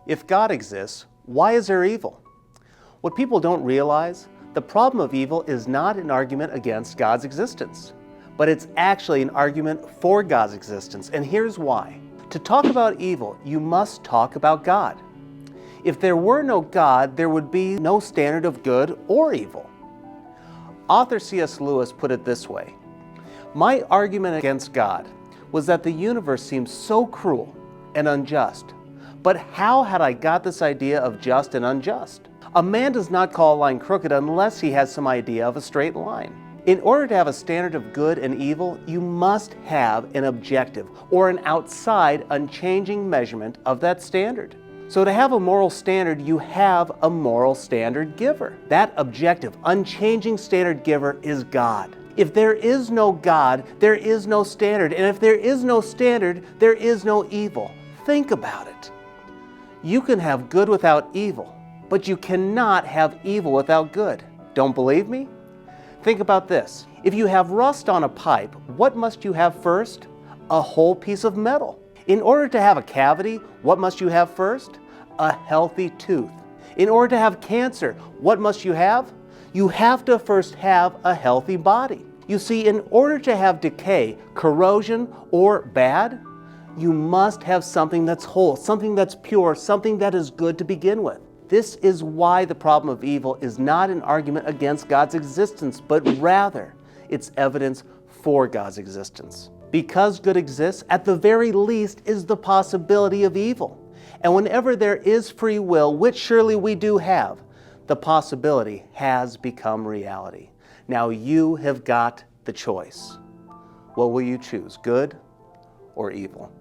If God exists, why is there evil? What people don't realize, the problem of evil is not an argument against God's existence, but it's actually an argument for God's existence, and here's why. To talk about evil, you must talk about God. If there were no God, there would be no standard of good or evil. Author C.S. Lewis put it this way: "My argument against God was that the universe seems so cruel and unjust. But how had I got this idea of just and unjust? A man does not call a line crooked unless he has some idea of a straight line. In order to have a standard of good and evil, you must have an objective or an outside, unchanging measurement of that standard. So to have a moral standard, you have a moral standard giver. That objective, unchanging standard giver is God. If there is no God, there is no standard. And if there is no standard, there is no evil. Think about it. You can have good without evil, but you cannot have evil without good. Don't believe me? Think about this. If you have rust on a pipe, what must you have first? A whole piece of metal. In order to have a cavity, what must you have first? A healthy tooth. In order to have cancer, what must you have? You have to first have a healthy body. You see, in order to have decay, corrosion, or bad, you must have something that's whole, something that's pure, something that is good to begin with. This is why the problem of evil is not an argument against God's existence, but rather it's evidence for God's existence. Because good exists, at the very least is the possibility of evil. And whenever there is free will, which surely we do have, the possibility has become reality. Now you have got the choice. What will you choose, good or evil?